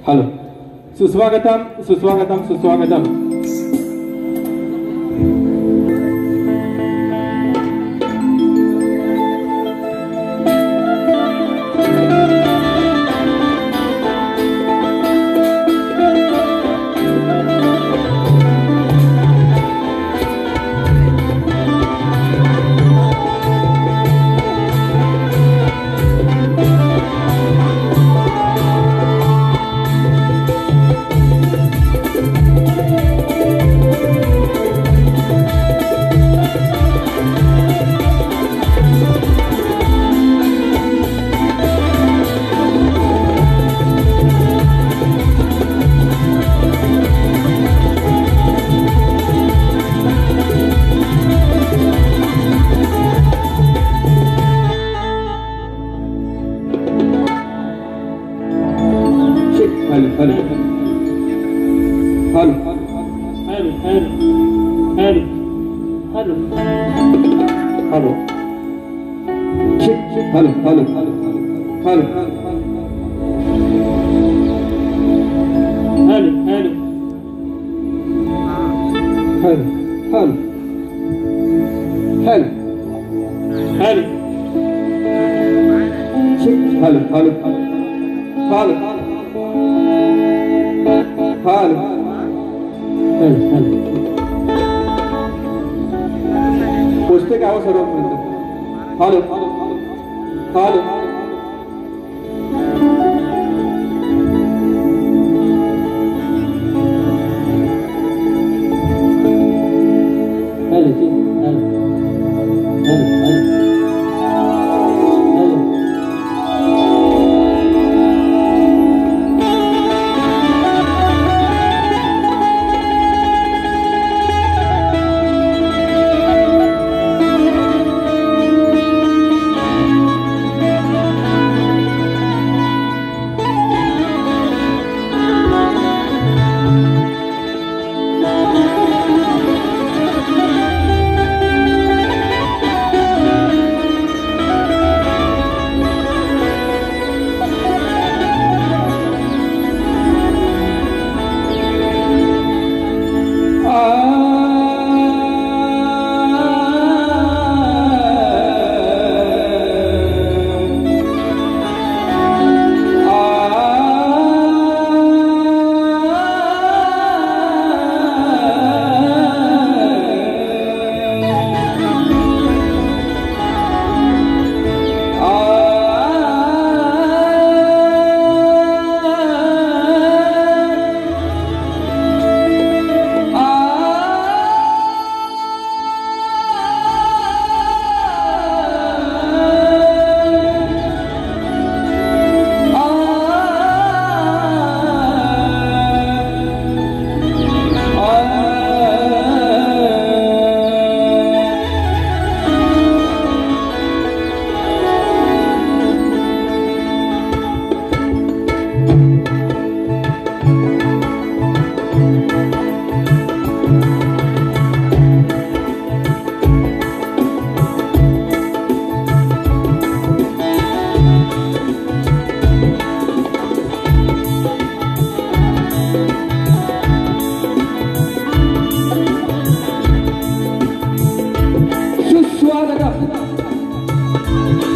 Hello సుస్వాగతం సుస్వాగతం సుస్వాగతం hello hello hello hello hello hello hello hello hello hello hello hello hello hello hello hello hello hello पोचते का आवाज सर्वांपर्यंत हॅलो हॅलो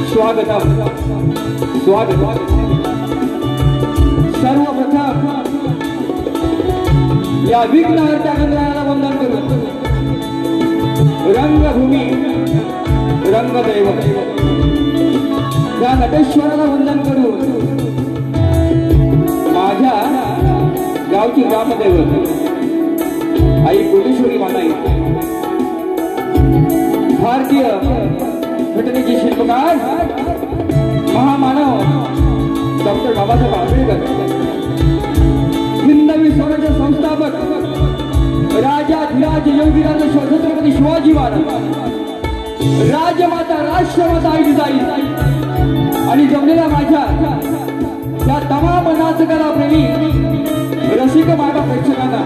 स्वागतम स्वागतम सर्वप्रथम या विघ्नहर्त्या गणरायाला वंदन करू रंगभूमी रंगदैव या नटेश्वराला वंदन करू माझ्या गावची ग्रामदैवत आई कोटेश्वरी मानाई भारतीय घटनेचे शिल्पकार महामानव डॉक्टर बाबासाहेब आंबेडकर हिंदवी स्वराज्य संस्थापक राजाधिराज योगीराज छत्रपती शिवाजी महाराज राजमाता राष्ट्रमाता आई जिजाई आणि जमलेल्या माझ्या या तमाम नाचकला प्रेमी रसिक मागा प्रेक्षकांना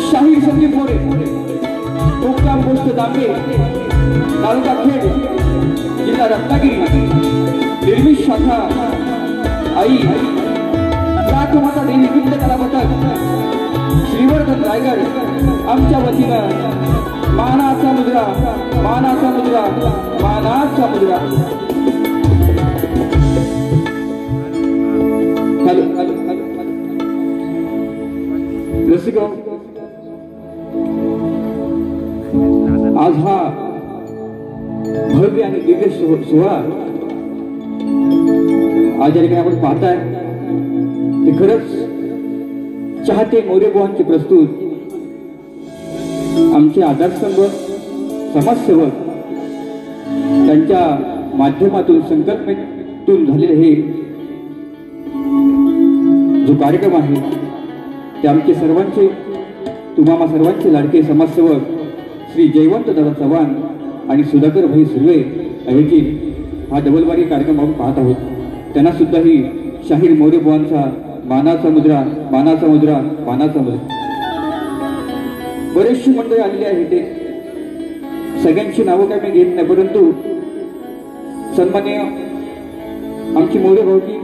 शाहीर संगीत मोरे मुक्काम पोस्ट दांगे तालुका खेड जिल्हा रत्नागिरी निर्मित शाखा आई राजमाता देवी विंद कला पथक श्रीवर्धन रायगड आमच्या वतीनं मानाचा मुद्रा मानाचा मुद्रा मानाचा मुद्रा हॅलो रसिक आज हा भव्य आणि दिव्य सोहळा आज या ठिकाणी आपण पाहताय ते खरंच चाहते मोरेबुवांचे प्रस्तुत आमचे आधारस्तंभ समाजसेवक त्यांच्या माध्यमातून संकल्पनेतून झालेले हे जो कार्यक्रम आहे ते आमचे सर्वांचे तुम्हा सर्वांचे लाडके समाजसेवक श्री जयवंत दादा चव्हाण आणि सुधाकर भाई सुर्वे आयोजित हा डबलबारी कार्यक्रम आपण पाहत आहोत त्यांना सुद्धा ही शाहीर मोरेबुवांचा मानाचा मुद्रा मानाचा मुद्रा मानाचा मुद्रा बरेचशी मंडळी आलेली आहे इथे. सगळ्यांची नावं काय मी घेत नाही, परंतु सन्मान्य आमची मोरे भाऊकी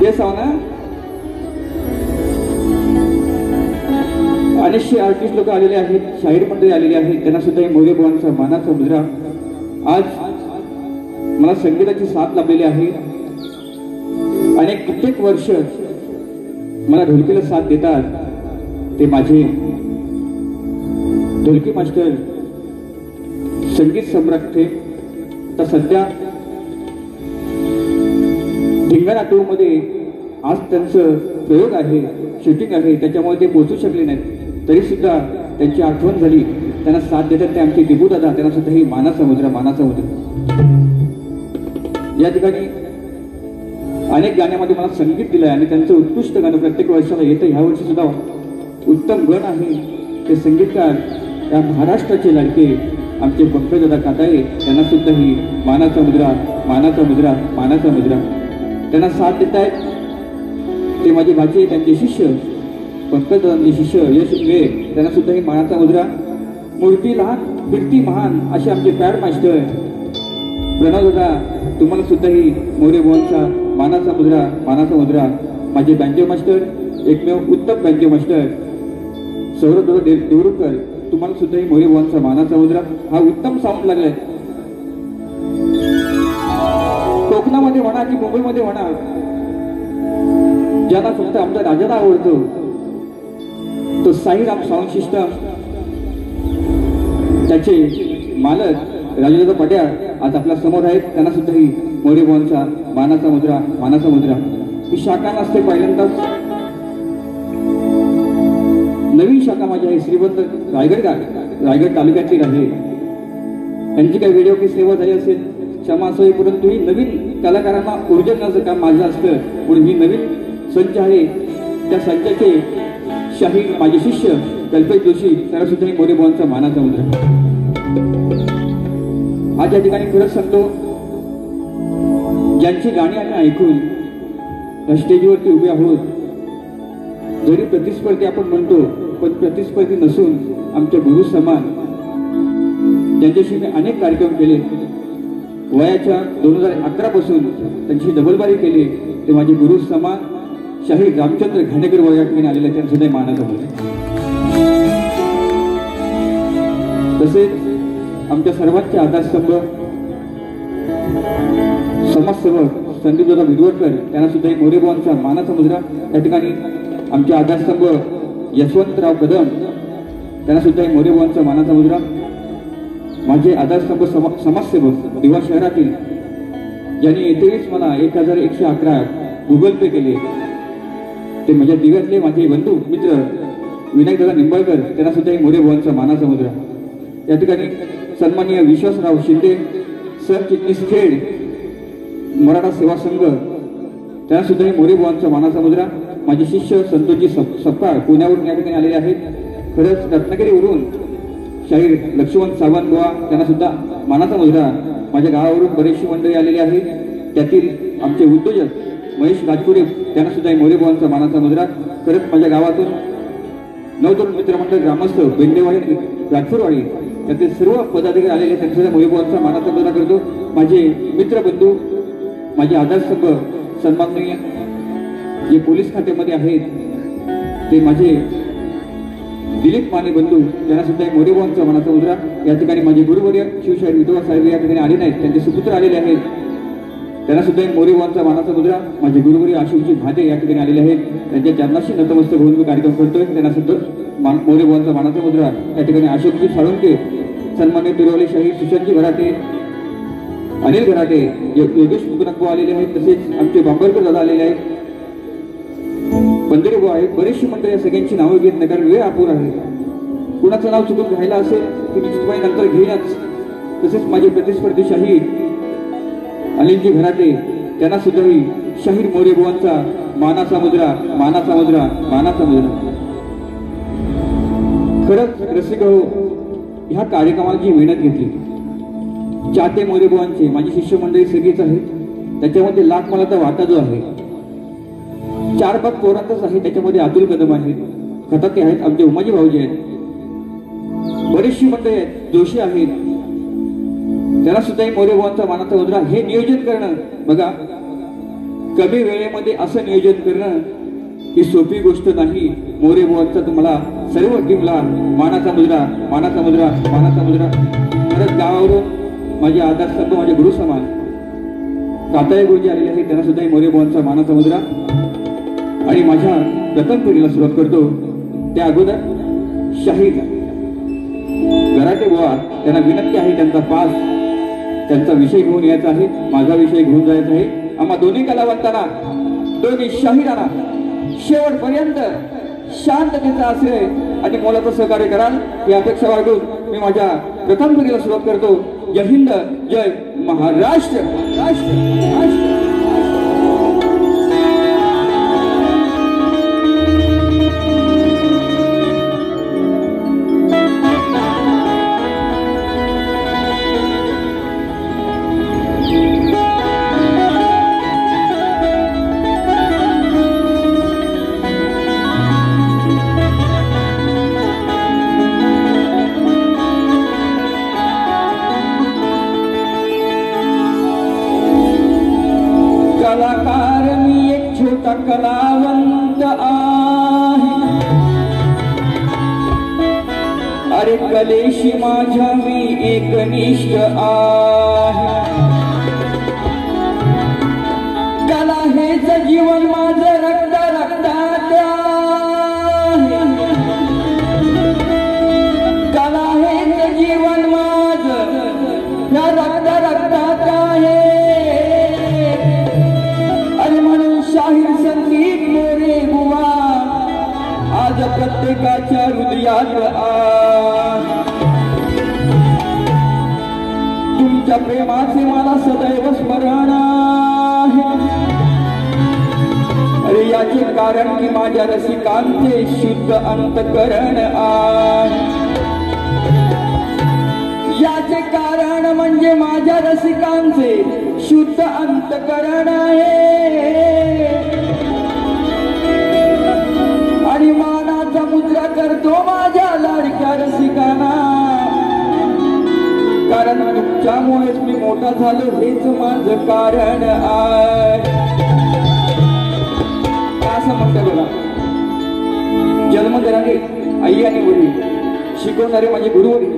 ते ना अनेकशे आर्टिस्ट लोक आलेले आहेत, शाहीर मंडळी आलेली आहेत. त्यांना सुद्धा मोरे भावांचा मानाचा मुद्रा. आज मला संगीताची साथ लाभलेली आहे. अनेक कित्येक वर्ष मला ढोलकीला साथ देतात ते माझे ढोलकी मास्टर संगीत सम्राट थे. तर सध्या धिंगाणा 2 मध्ये आज त्यांचं प्रयोग आहे, शूटिंग आहे, त्याच्यामुळे ते पोहोचू शकले नाहीत. तरी सुद्धा त्यांची आठवण झाली, त्यांना साथ देतात ते आमचे दिबू दादा. त्यांना सुद्धा ही मानाचा मुद्रा, मानाचा मुद्रा. या ठिकाणी अनेक गाण्यामध्ये मला संगीत दिलंय आणि त्यांचं उत्कृष्ट गाणं प्रत्येक वर्षाला येतं. ह्या वर्षी सुद्धा उत्तम गण आहे. ते संगीतकार या महाराष्ट्राचे लाडके आमचे पंकजदादा काकाळे, त्यांना सुद्धा ही मानाचा मुद्रा, मानाचा मुद्रा, मानाचा मुद्रा. त्यांना साथ देत आहेत ते माझे भाचे, त्यांचे शिष्य पंकजदादांचे शिष्य यश इंगळे, त्यांना सुद्धा ही मानाचा मुद्रा. मूर्ती लहान कीर्ती महान असे आमचे पॅड मास्टर प्रणव दादा, तुम्हाला सुद्धा ही मोरे भावांचा मानाचा मुद्रा, मानाचा मुद्रा. माझे बँजो मास्टर, एकमेव उत्तम बँजो मास्टर सौरभ दादा देवरुखकर, तुम्हाला सुद्धा ही मोरे भावांचा मानाचा मुद्रा. हा उत्तम साऊंड लागलाय. कोकणामध्ये म्हणा की मुंबईमध्ये म्हणा, ज्यांना फक्त आमचा राजाला आवडतो तो साईराम साऊंड सिस्टम, त्याचे मालक राजेदादा पट्या आज आपल्या समोर आहेत. त्यांना सुद्धा ही मोरे भावांचा मानाचा मुद्रा, मानाचा मुद्रा. ही शाखा नसते, पहिल्यांदाच नवीन शाखा माझी आहे. श्रीमंत रायगड तालुक्यातील आहे. त्यांची काही व्हिडिओ की सेवा झाली असेल क्षमा असावी, परंतु ही नवीन कलाकारांना ऊर्जा देण्याचं काम माझं असतं. म्हणून ही नवीन संच आहे. त्या संचाचे शाहीर माझे शिष्य कल्पेश जोशी, त्यांना सुद्धा ही मोरे भावांचा मानाचा मुद्रा. आज या ठिकाणी खरंच सांगतो, ज्यांची गाणी आम्ही ऐकून स्टेजवरती उभे आहोत, जरी प्रतिस्पर्धी आपण म्हणतो पण प्रतिस्पर्धी नसून आमच्या गुरु समान, त्यांच्याशी मी अनेक कार्यक्रम केले. वयाच्या 2011 पासून त्यांची डबलबारी केली. ते माझे गुरु समान शाहीर रामचंद्र घाणेकर या ठिकाणी आलेले, त्यांना सुद्धा मानाचा मुद्रा. तसेच आमच्या सर्वांचे आधारस्तंभ समाजसेवक संदीपदादा विदवडकर, त्यांना सुद्धा मोरे भावांचा मानाचा मुद्रा. या ठिकाणी आमचे आधारस्तंभ यशवंतराव कदम, त्यांना सुद्धा मोरे भावांचा मानाचा मुद्रा. माझे आधारस्तंभ समाजसेवक दिवा शहरातील, ज्यांनी येथेच मला 1111 गुगल पे केले, ते माझ्या दिव्यातले माझे बंधू मित्र विनायकदादा निंबाळकर, त्यांना सुद्धा मोरे भावांचा मानाचा मुद्रा. या ठिकाणी सन्माननीय विश्वासराव शिंदे सरचिटणीस खेड मराठा सेवा संघ, त्यांना सुद्धा मोरे भावांचा मानाचा मुद्रा. माझे शिष्य संतोषजी सपकाळ पुण्यावरून या ठिकाणी आलेले आहेत. खरंच रत्नागिरीवरून शाहीर लक्ष्मण सावंत बुवा, त्यांना सुद्धा मानाचा मुद्रा. माझ्या गावावरून बरेचशी मंडळी आलेली आहेत. त्यातील आमचे उद्योजक महेश राजपुरे, त्यांना सुद्धा मोरे भावांचा मानाचा मुद्रा. खरंच माझ्या गावातून नवतरुण मित्रमंडळ ग्रामस्थ बेंडेवाडी राजपूरवाडी, त्यातील सर्व पदाधिकारी आलेले, त्यांना सुद्धा मोरे भावांचा मानाचा मुद्रा करतो. माझे मित्रबंधू, माझे आधारस्तंभ सन्माननीय जे पोलीस खात्यामध्ये आहेत, ते माझे दिलीप माने बंधू, त्यांना सुद्धा मोरे भावांचा मानाचा मुद्रा. या ठिकाणी माझे गुरुवर्य शिवशाहीर विधवा साहेब या ठिकाणी आले नाहीत, त्यांचे सुपुत्र आलेले आहेत, त्यांना सुद्धा मोरे भावांचा मानाचा मुद्रा. माझे गुरुवर्य आशिवजी भाते या ठिकाणी आलेले आहेत, त्यांच्या चरणाशी नतमस्तक होऊन मी कार्यक्रम करतोय. त्यांना सुद्धा मोरे भावांचा मानाचा मुद्रा. या ठिकाणी अशोकजी साळुंके, सन्मान्य तिरुवली शाहीर सुशांतजी घराटे, अनिल घराटे, योगेश मुकुंदबुवा आलेले आहेत. तसेच आमचे बांबरकर दादा आलेले आहेत, बंदरे बुवा आहेत. बरेचशी मंडळी, या सगळ्यांची नावं घेत नाही कारण वेळ अपुरा आहे. कुणाचं नाव चुकून घ्यायला असेल की निश्चितपणे नंतर घेईनच. तसेच माझे प्रतिस्पर्धी शाहीर अनिलजी घराटे, त्यांना सुद्धा ही शाहीर मोरे बुवांचा मानाचा मुद्रा, मानाचा मुद्रा, मानाचा मुद्रा. खरंच रसिक हो, ह्या कार्यक्रमाला जी मेहनत घेतली, चाहते मोरे बुवांचे माझी शिष्यमंडळी सगळीच आहेत. त्याच्यामध्ये लाख मला तर वाटा जो आहे 4-5 पोरांचाच आहे. त्याच्यामध्ये अतुल कदम आहे, खताते आहेत, आमचे उमाजी भाऊजी आहेत, बरेचशी मंडळी आहेत, जोशी आहेत, त्यांना सुद्धा मोरे बुवांचा मानाचा मुद्रा हे नियोजन करणं बघा, कमी वेळेमध्ये असं नियोजन करणं ही सोपी गोष्ट नाही. मोरे बुवांचा तुम्हाला सर्व टीमला मानाचा मुद्रा, मानाचा मुद्रा, मानाचा मुद्रा. खरंच गावावरून माझे आधारस्तंभ, माझे गुरु समान काताळे गुरुजी आलेले आहेत, त्यांना सुद्धा मोरे बुवांचा मानाचा मुद्रा. आणि माझ्या प्रथम पिढीला सुरुवात करतो त्या अगोदर शाहीर गराटे बुवा, त्यांना विनंती आहे त्यांचा पास, त्यांचा विषय घेऊन यायचा आहे, माझा विषय घेऊन जायचा आहे. आम्हा दोन्ही कलावंतांना, दोन्ही शाहिरांना शेवटपर्यंत शांततेचा आश्रय आणि मोलाचं सहकार्य कराल ही अपेक्षा बाळगून मी माझ्या प्रथम पिढीला सुरुवात करतो. जय हिंद, जय महाराष्ट्र. कलाकार मी एक छोटा कलावंत आहे, अरे कलेशी माझ्या मी एकनिष्ठ आहे. कला हेच जीवन माझं रक्त रक्तात आहे, कला हेच जीवन माझं या रक्त रक्तात आहे. शाहीर संगीत मोरे बुवा आज प्रत्येकाच्या हृदयात तुमच्या प्रेमाचे मला सदैव स्मरण आहे. अरे याचे कारण की माझ्या रसिकांचे शुद्ध अंतकरण आहे. याचे कारण म्हणजे माझ्या रसिकांचे शुद्ध अंतकरण आहे. आणि मानाचा मुद्रा करतो माझ्या लाडक्या रसिकांना, कारण तुमच्यामुळेच मी मोठा झालो हेच माझं कारण आहे. असं म्हणतं बघा, जन्म देणारे आई आणि वडील, शिकवणारे माझे गुरुवडील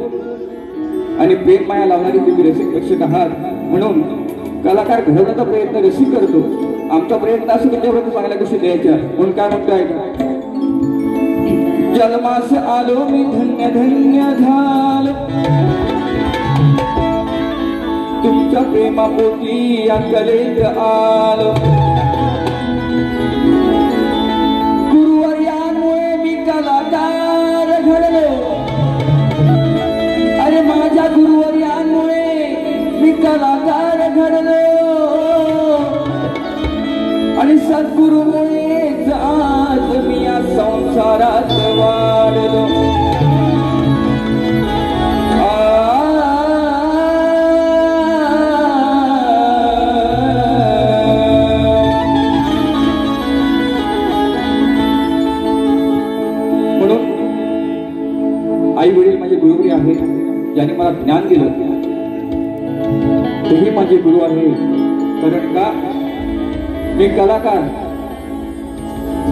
आणि प्रेम माया लावणारे तुम्ही रसिक प्रेक्षक आहात. म्हणून कलाकार घडवण्याचा प्रयत्न रसिक करतो. आमचा प्रयत्न असं तुमच्यापर्यंत चांगल्या गोष्टी द्यायच्या. म्हणून काय म्हणतोय, जन्मास आलो मी धन्य धन्य झालो, तुमच्या प्रेमापोटी या कलेत आलो. गुरुवर्यांमुळे मी कलाकार घडलो, अरे माझ्या गुरुवर्यांमुळे मी कलाकार घडलो. आणि सद्गुरुमुळेच आज मी या संसारात वाढलो. म्हणून आई वडील माझे गुरुवरी आहेत, ज्यांनी मला ज्ञान दिलं तेही माझे गुरु आहे. कारण का मी कलाकार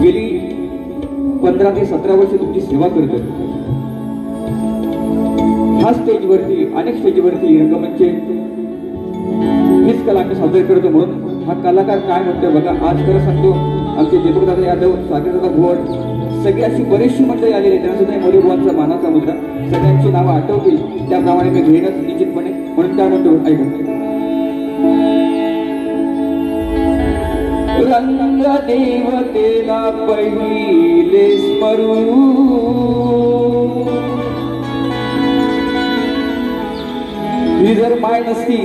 गेली 15 ते 17 वर्ष तुमची सेवा करतो. ह्या स्टेजवरती, अनेक स्टेजवरती रंगमंचे हीच कला मी सादर करतो. म्हणून हा कलाकार काय म्हणतोय बघा. आज खरं सांगतो, आमचे दीपकदादा यादव, सागरदादा भोवड, सगळी अशी बरीचशी मंडळी आलेली, त्यांना सुद्धा मोरे बुवांचा मानाचा मुद्रा. सगळ्यांची नावं आठवतील त्याप्रमाणे मी घेणंच निश्चितपणे. म्हणून काय म्हणतो, ऐका. रंग देवतेला पहिले स्मरू, ही जर माय नसती,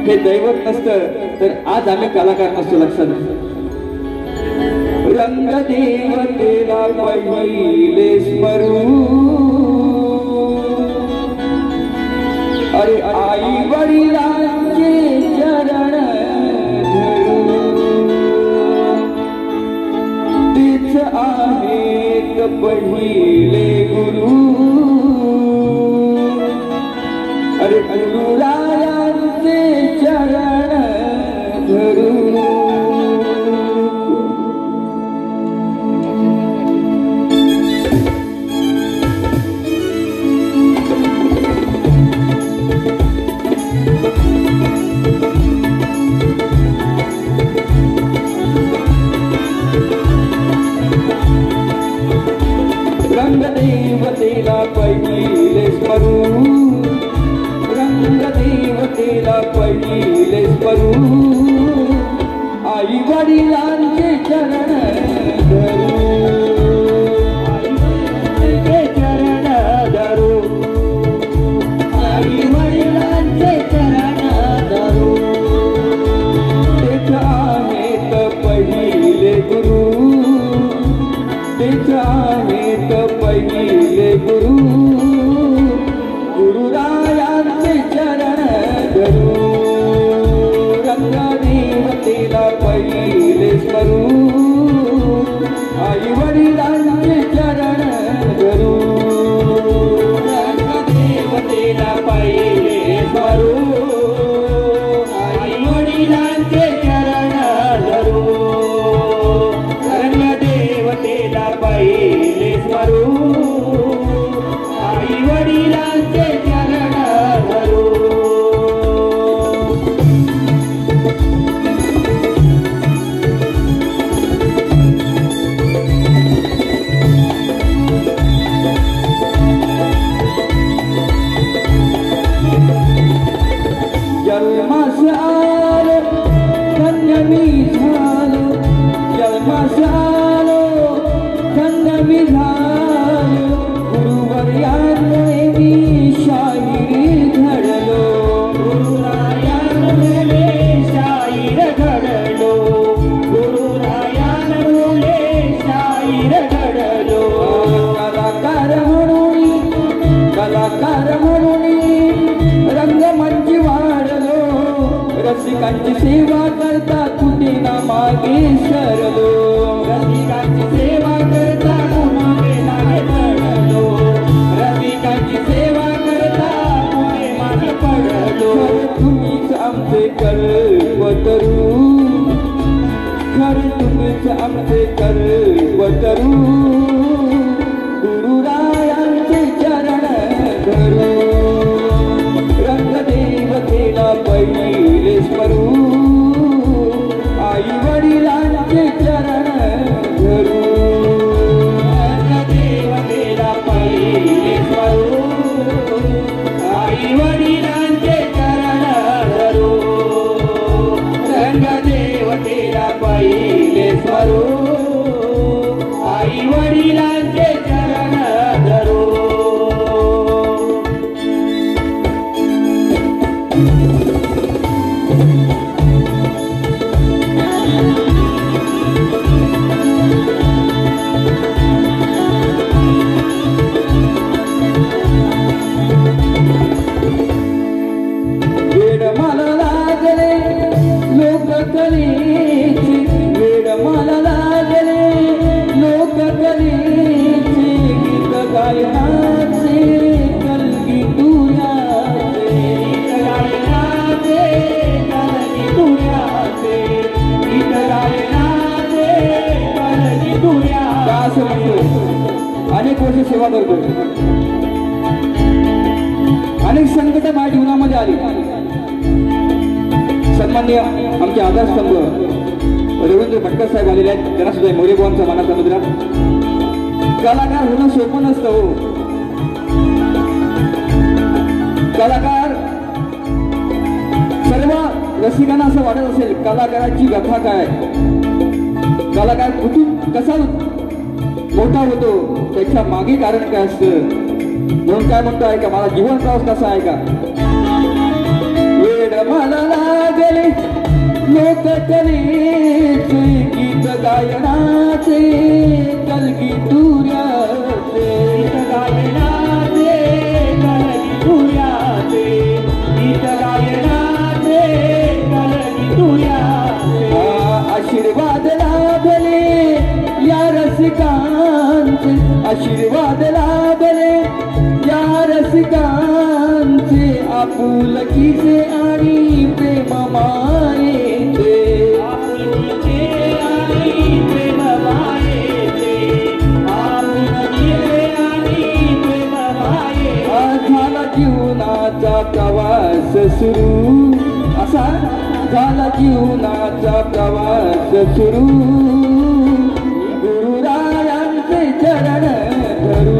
हे दैवत नसतं, तर आज आम्ही कलाकार नसतो. लक्षात, रंग देवतेला पहिले स्मरू, अरे आई वडिलांचे चरण आहेत रंगदेवतेला पहिले स्मरू, रंगदेवतेला पहिले स्मरू, आई वडिलांचे चरण धरू, चरण धरू, आई वडिलांचे चरण धरू, तेच आहेत पहिले गुरु, तेच आहेत पहिले गुरु, गुरुरायांचे चरण धरू, रंगदेवतेला पहिले स्मरू, आई वडिलांचे चरण धरू, रंगदेवतेला पहिले स्मरू, आई वडिलांचे चरण धरू, रंगदेवतेला पहिले स्मरू, आई वडिलांचे चरण धरू. जन्मास आलो धन्य मी झालो, जन्मास आलो धन्य मी झालो, गुरुवर्यामुळे मी शाहीर घडलो, गुरुरायामुळे मी शाहीर घडलो, गुरुरायामुळे शाहीर घडलो, कलाकार म्हणून रंगमंची वाढलो, रसिकांची सेवा करता कुठे ना मागे सरलो, रसिकांची सेवा करता कुठे मागे पडलो, रसिकांची सेवा करता कुठे मागे पडलो, तुम्हीच आमचे कल्पतरू, खरं तुम्हीच आमचे कल्पतरू, गुरुरायांचे चरण धरू, रंगदेवतेला पहिले स्मरू, आई वडिलांचे चरण धरू, रंगदेवतेला पहिले स्मरू, आई वडिलांचे चरण धरू, रंगदेवतेला पहिले स्मरू, आई वडिलांचे चरण धरू. वेड मला लागले लोककलेचे, वेड मला लागले लोककलेचे, गीत गायनाचे कलगी तुझ्याचे, गीत गायनाचे कलगी तुझ्याचे, गीत गायनाचे कलगी तुझ्याचे. असं म्हणतो, अनेक वर्ष सेवा करतो, अनेक संकट माझ्या जीवनामध्ये आली. सन्माननीय आमचे आधारस्तंभ रवींद्र भटकर साहेब आलेले आहेत, त्यांना सुद्धा मोरेबाबांचा मानाचा मुद्रा. कलाकार होणं सोपं नसतं हो. कलाकार सर्व रसिकांना असं वाटत असेल कलाकाराची व्यथा काय, कलाकार कुठून कसा मोठा होतो, त्याच्या मागे कारण काय असतं. म्हणून काय म्हणतो आहे का, माझा जीवन प्रवास कसा आहे का. वेड मला लागले लोककलेचे, गीत गायनाचे कलगी तुझ्याचे, गीत गायनाचे कलगी तुझ्याचे, गीत गायनाचे कलगी तुझ्याचे. आशीर्वाद लाभले या रसिकांचे, आशीर्वाद लाभले या रसिकांचे, आपुलकीचे आणि प्रेम मायेचे, आपुलकीचे आणि प्रेम मायेचे, आपुलकीचे आणि प्रेम मायेचे. झाला जीवनाचा प्रवास सुरू, असा झाला जीवनाचा प्रवास सुरू, गुरुरायांचे चरण धरू,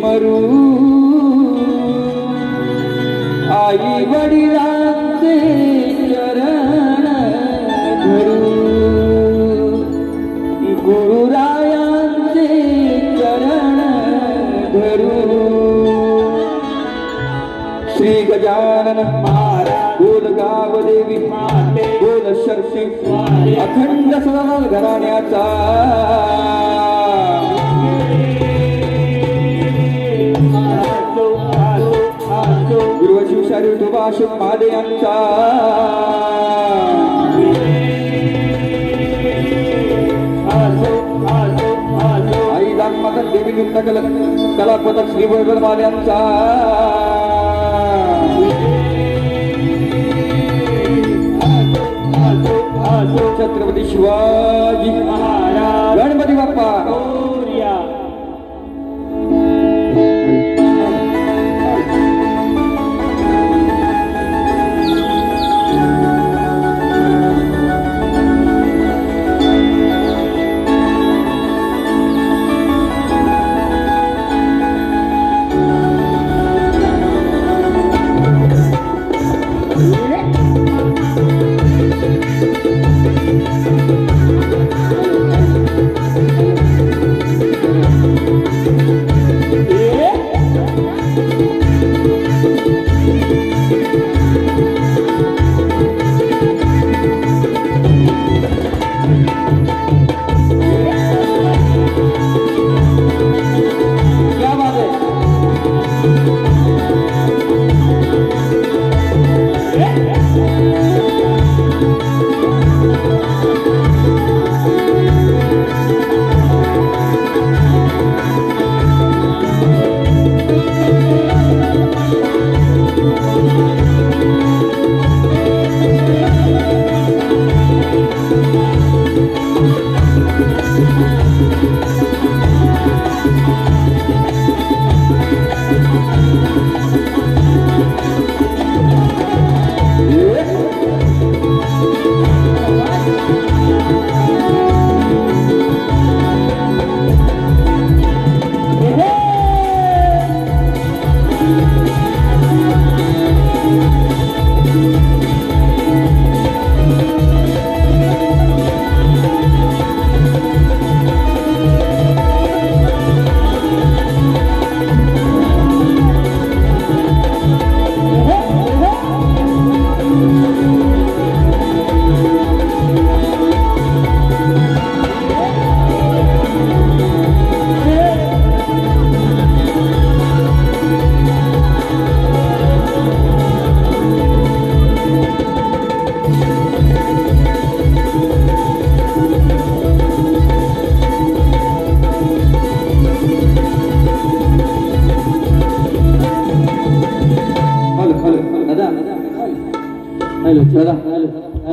मरू आई वडिलांचे चरण धरू गुरुरायांचे चरण धरू श्री गजानन महाराज बोल गावदेवी माते बोल शक्ती अखंड सदा घराण्याचा गुरुवंशी तुभाष मादे यांचा आई दानमाता देवी युक्त कलापथक श्री वैभव यांचा छत्रपती शिवाजी महाराज गणपती बाप्पा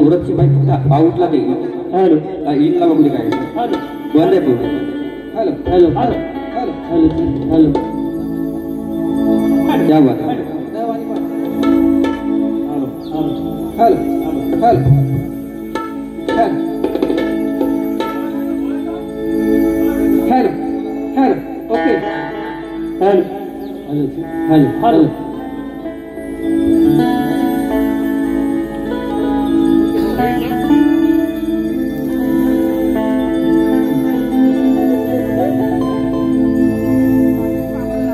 थोडंची माहिती आउटला ते हॅलो इनला बघू काय बंद आहे पूर्ण hello hello hello hello hello क्या बात hello hello hello hello hello okay hello hello hello hello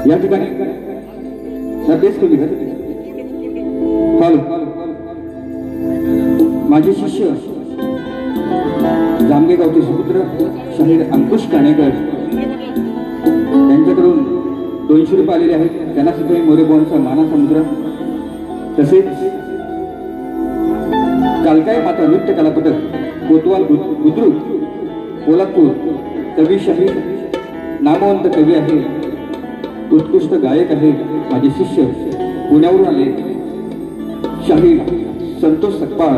या ठिकाणी बेस कमी हॅलो माझे शिष्य जामगे गावचे सुपुत्र शाहीर अंकुश काणेकर यांच्याकडून 200 रुपये आलेले आहेत त्यांना सुद्धा मोरेबॉनचा मानाचा मुद्रा तसेच कालकाय माता नृत्य कलापथक कोतवाल बुद्रुक पोलादपूर कवी शाहीर नामवंत कवी आहे उत्कृष्ट गायक आहे माझे शिष्य पुण्यावरून आले शाहीर संतोष सकपाळ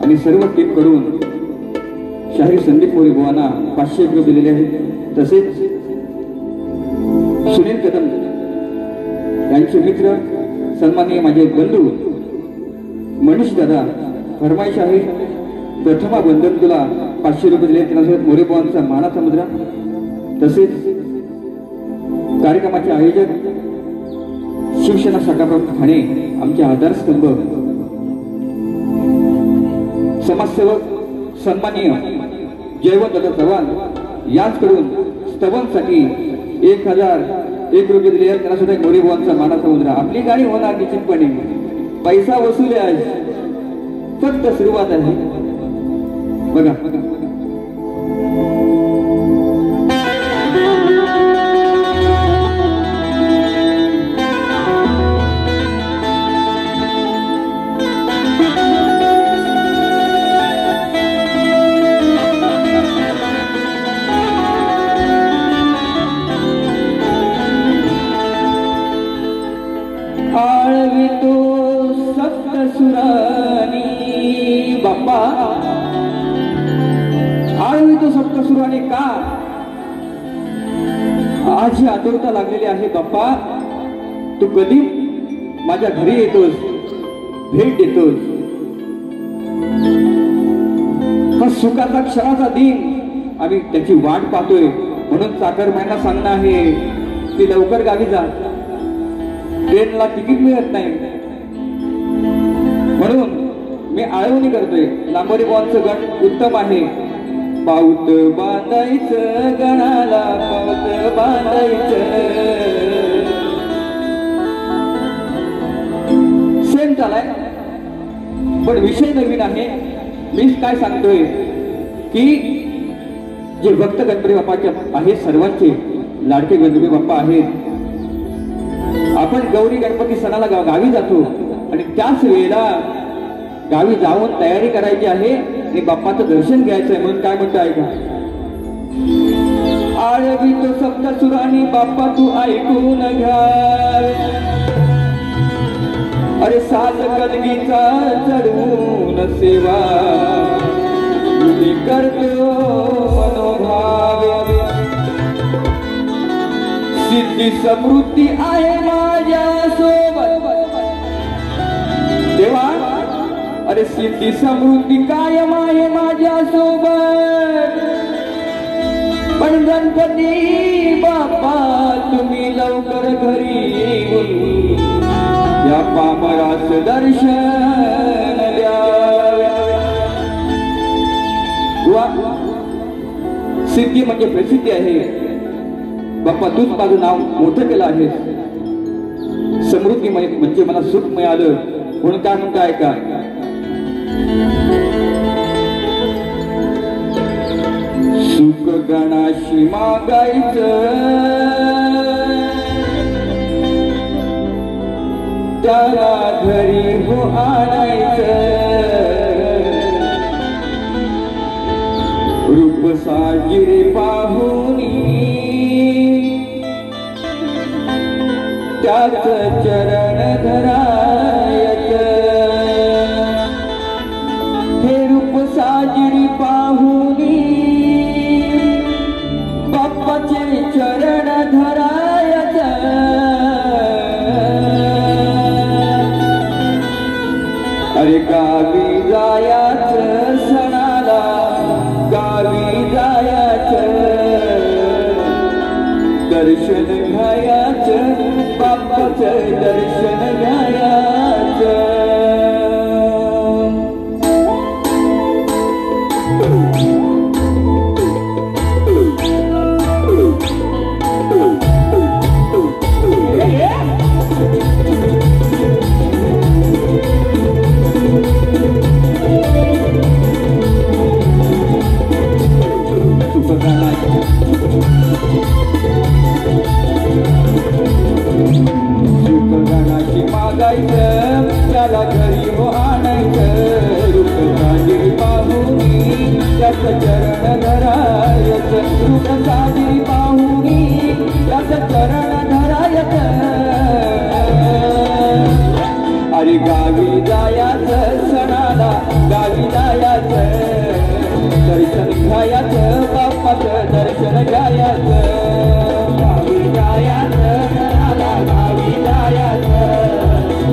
आणि सर्व टीम कडून शाहीर संदीप मोरे बुवांना 500 रुपये दिलेले आहेत तसेच सुनील कदम यांचे मित्र सन्माननीय माझे बंधू मनीष दादा फरमाईश आहे प्रथमा बंधन तुला 500 रुपये दिले त्यांना मोरे बुवांचा मानाचा मुद्रा तसेच कार्यक्रमाचे आयोजक शिवसेना शाखा प्रमुख ठाणे आमचे आधारस्तंभ समाजसेवक सन्माननीय जयवंत चव्हाण यांच्याकडून स्तवनसाठी 1001 रुपये दिले आहेत. त्यांना सुद्धा मोरीबाबांचा मानाचा मुद्रा. आपली गाणी होणार निश्चितपणे. पैसा वसूल आहे, फक्त सुरुवात आहे. बघा बाप्पा आळवितो सप्तसुराने का? आज ही आतुरता लागलेली आहे बाप्पा. तू कधी माझ्या घरी येतोस, भेट देतोस. हा सुखाचा क्षणाचा दिन आम्ही त्याची वाट पाहतोय. म्हणून चाकरमान्यांना सांगणं आहे की लवकर गावी जा. ट्रेनला तिकीट मिळत नाही म्हणून मी आळवणी करतोय. लांबोरी बॉनचं गण उत्तम आहे. पाऊत बांधायचं गणाला, पाऊत बांधायचं. सेम झालाय पण विषय नवीन आहे. मी काय सांगतोय की जे भक्त गणपती बाप्पाचे आहेत, सर्वांचे लाडके गणपती बाप्पा आहेत. आपण गौरी गणपती सणाला गावी जातो आणि त्याच वेळेला गावी जाऊन तयारी करायची आहे आणि बाप्पाचं दर्शन घ्यायचं आहे. म्हणून काय म्हणतो ऐका. आळवितो सप्तसुरांनी बाप्पा तू ऐकून घ्यावे. अरे साज कलगीचा चढवून सेवा मी करतो मनोभावे. सिद्धी समृद्धी आहे माझ्या सोबत देवा. अरे सिद्धी समृद्धी कायम आहे माझ्या सोबत. पण गणपती बाप्पा तुम्ही लवकर घरी येऊन या पामरास दर्शन द्यावे. सिद्धी म्हणजे प्रसिद्धी आहे. बाप्पा तूच माझं नाव मोठं केलं आहे. समृद्धी म्हणजे मला सुख मिळालं. म्हणून काय म्हणतो ऐका. सुख गणाशी मागायचं, त्याला घरी हो आणायचं. रूप साजिरे पाहुनी त्याच चरण धरायचं. हे रूप साजिरी पाहुनी बाप्पाचे चरण धरायचं. अरे गावी जायाचं सणाला, गावी जायाचं. दर्शन घ्यायचं बाप्पाचं, दर्शन घ्यायचं. सुखगणाची मागायचं, त्याला घरी हो आणायचं. रूप साजिरी पाहुनी त्याचं चरण धरायचं. रूप साजिरी पाहुनी त्याचं चरण धरायचं. अरे गावी जायाचं सणाला, गावी जायाचं. दर्शन घ्यायचं बाप्पाचं, दर्शन घ्यायचं. गावी जायाचं सणाला, गावी जायाचं.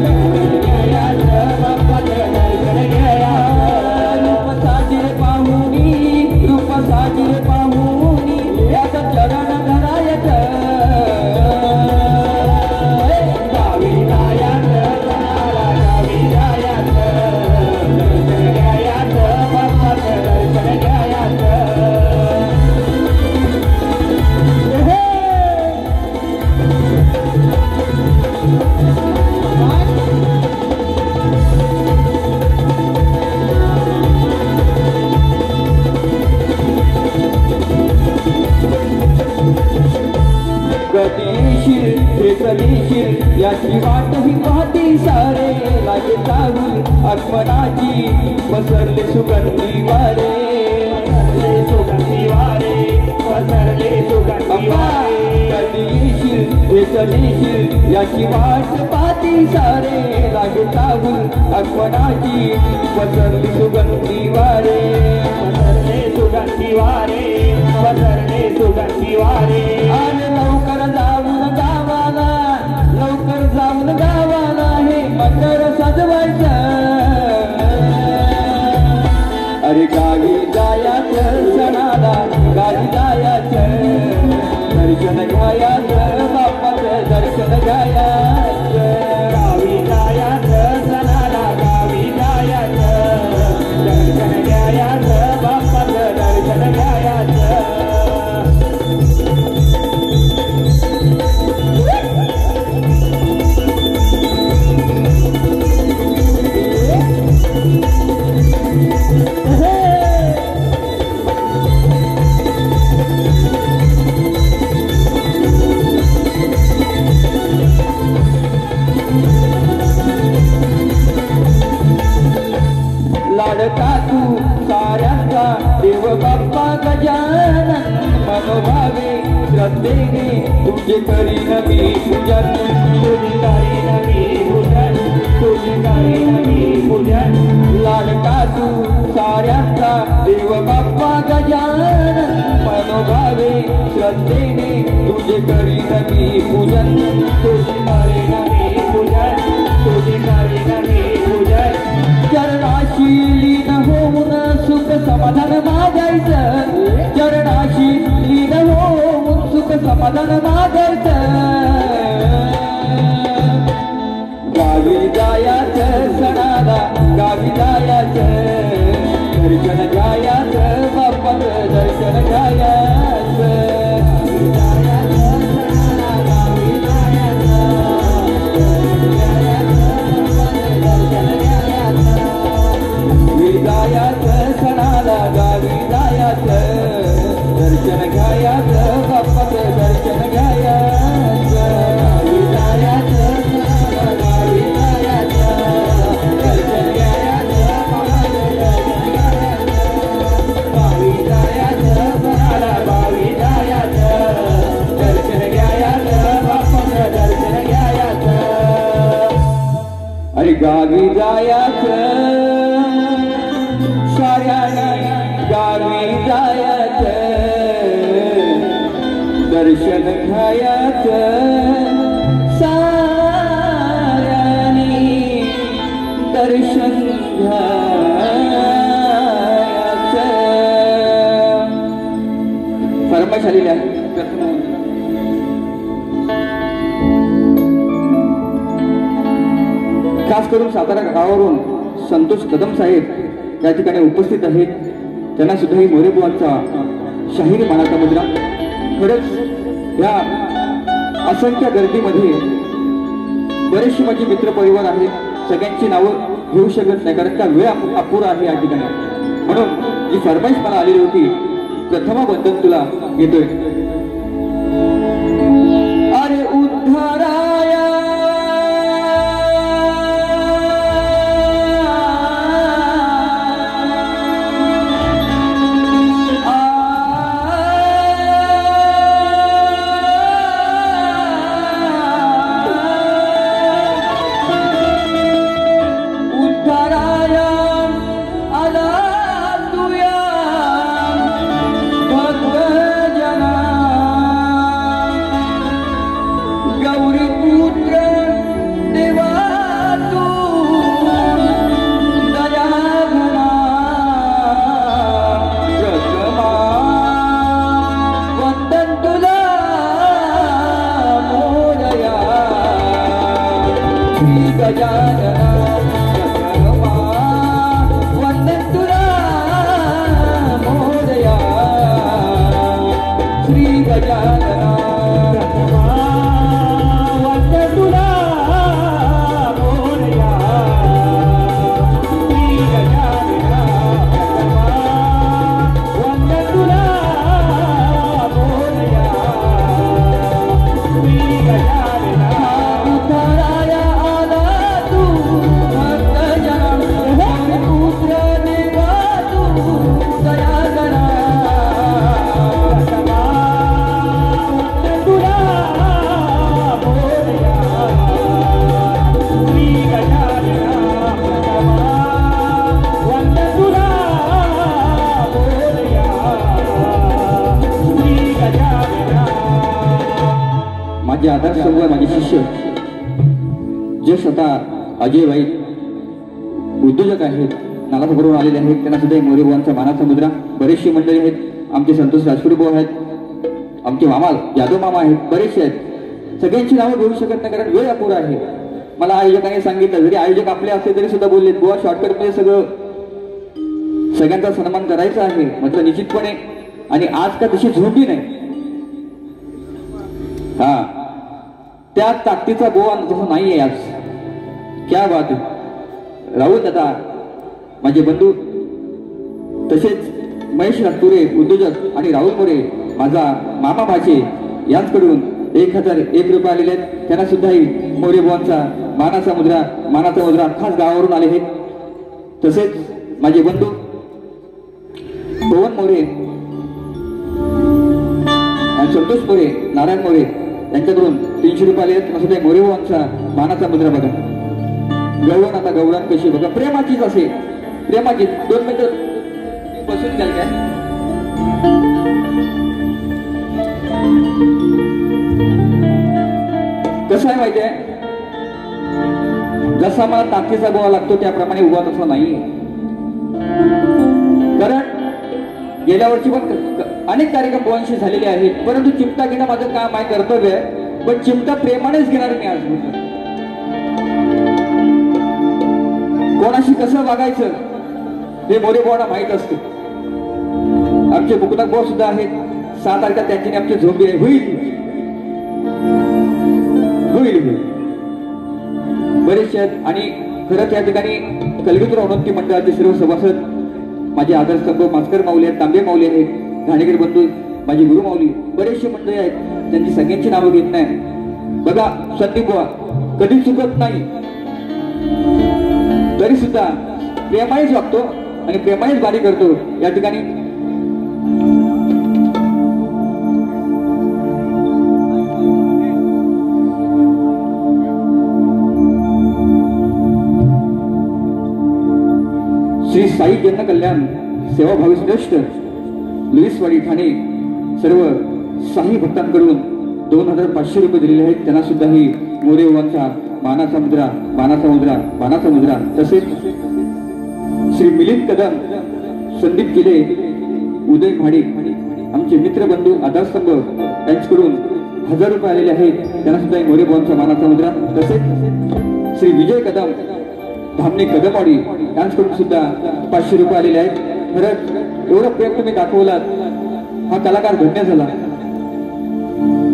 दर्शन घ्यायचं बाप्पाचं, दर्शन घ्यायचं. रूप साजिरे पाहुनी येशील याची वाटही पाहती सारे लागे चाहूल आगमनाची पसरले सुगंधी वारे सुगंधी वारे पसरले सुगंधी वारे कधी येशील याची वाट पाहती सारे लागे चाहूल आगमनाची पसरली सुगंधी वारे पसरले सुगंधी वारे पसरले सुगंधी वारे आणि लवकर जाऊन गावाला लवकर जाऊन गावाला हे मंदिर सजवायचं अरे गावी जायाचं सणाला गावी जायाचं दर्शन घ्यायाचं बाप्पाचं दर्शन घ्यायाचं गावी जायाचं सणाला गावी जायाचं दर्शन घ्यायाचं बाप्पाचं दर्शन घ्यायाचं लाडका तू साऱ्यांचा देव बाप्पा गजानन मनोभावे श्रद्धेने तुझे करीन मी पूजन तुझी करीन मी पूजन तुझी करीन मी पूजन लाडका तू साऱ्यांचा देव बाप्पा गजानन मनोभावे श्रद्धेने तुझे करीन मी पूजन तुझी करीन मी पूजन तुझी करीन मी पूजन चरणाशी लीन होऊन सुख समाधान मागायचं चरणाशी लीन होऊन सुख समाधान मागायचं गावी जायाचं सणाला गावी जायाचं दर्शन घ्यायाचं बाप्पाचं दर्शन घ्यायाचं जायाचं सणाला गावी जायाचं दर्शन घ्यायाचं बाप्पाचं दर्शन घ्यायाचं गावी जायाचं सणाला गावी जायाचं दर्शन घ्यायाचं बाप्पाचं दर्शन घ्यायाचं गावी जायाचं सणाला गावी जायाचं दर्शन घ्यायाचं बाप्पाचं दर्शन घ्यायाचं अरे गावी जायाचं गावी जायाचं दर्शन घ्यायाचं साऱ्यानी दर्शन घ्यायाचं फरमाईश आलेली आहे खास करून सातारा गावावरून संतोष कदम साहेब या ठिकाणी उपस्थित आहेत त्यांना सुद्धा ही मोरेबुवांचा शाहीर मानाचा मुद्रा खरंच या असंख्य गर्दीमध्ये बरेचसे माझे मित्रपरिवार आहेत सगळ्यांची नावं घेऊ शकत नाही कारण का वेळ अपुरा आहे या ठिकाणी म्हणून जी फरमाईश मला आलेली होती प्रथमाबद्दल तुला घेतोय अरे उद्धाराया माझे आदर्शस्तंभ माझे शिष्य जे स्वतः अजय भाई उद्योजक आहेत, नालासोबरून आलेले आहेत, त्यांना सुद्धा मोरेबाबांचा मानाचा मुद्रा. बरेचशी मंडळी आहेत, आमचे संतोष राजपुरी भाऊ आहेत, आमचे मामा यादव मामा आहेत, बरेचसे आहेत. सगळ्यांची नावं बोलू शकत नाही कारण वेळ अपुरा आहे. मला आयोजकांनी सांगितलं, जरी आयोजक आपले असले तरी सुद्धा बोललेत बुवा शॉर्टकटमध्ये सगळ्यांचा सन्मान करायचा आहे. म्हटलं निश्चितपणे. आणि आज का तशी झोंबी नाही, हा त्या ताकदीचा बोवा तसं नाहीये आज. क्या बात आहे. राहुल दादा माझे बंधू, तसेच महेश राजपुरे उद्योजक आणि राहुल मोरे माझा मामा भाचे यांच्याकडून 1001 रुपये आलेले आहेत. त्यांना सुद्धा मोरेबाबांचा मानाचा मुद्रा खास गावावरून आले आहेत. तसेच माझे बंधू पवन मोरे आणि संतोष मोरे, नारायण मोरे यांच्याकडून 300 रुपये आले आहेत. त्यांना सुद्धा मोरेबाबांचा मानाचा मुद्रा बघा. गवळण आता गवळण कशी बघा, प्रेमाचीच असे, प्रेमाची. 2 मिनिटं बसून घ्याल काय. कसं आहे माहिती आहे, जसा मला ताकदीचा बोवा लागतो त्याप्रमाणे उभा तसा नाही. कारण गेल्या वर्षी पण अनेक कार्यक्रम बोवांशी झालेले आहेत, परंतु चिमटा घेणं माझं काम आहे, कर्तव्य आहे. पण चिमटा प्रेमानेच घेणार मी आज. कोणाशी कसं वागायचं हे मोरेबाबांना माहित असते. आमचे मुकुंदा भाऊ सुद्धा आहेत, 7 तारखेला त्यांची आमची झोंबी आहे. होईल बरेचसे आहेत. आणि खरंच या ठिकाणी कलगीतूर अवनंती मंडळाचे सर्व सभासद माझे आदर्शस्तंभ मास्कर माऊली आहेत, तांबे माऊली आहेत, घाणेकर बंधू माझे गुरु माऊली, बरेचसे मंडळी आहेत, त्यांची सगळ्यांची नावं घेत नाही. बघा संदीप बुवा कधी चुकत नाही, तरी सुद्धा प्रेमानेच वागतो आणि प्रेमानेच बारी करतो. या ठिकाणी श्री साई जनकल्याण सेवाभावी श्रेष्ठ लुईसवाडी ठाणे सर्व साई भक्तांकडून 2500 रुपये दिलेले आहेत. त्यांना सुद्धा ही मोरेबाबांचा मानाचा मुद्रा. तसेच श्री मिलिंद कदम, संदीप किले, उदय भाडे आमचे मित्र बंधू आधारस्तंभ यांच्याकडून 1000 रुपये आलेले आहेत. त्यांना सुद्धा मोरेबाबांचा मानाचा मुद्रा. तसेच श्री विजय कदम, धामणे कदमवाडी यांच्याकडून सुद्धा 500 रुपये आलेले आहेत. खरंच एवढं प्रेम तुम्ही दाखवलात, हा कलाकार धन्य झाला.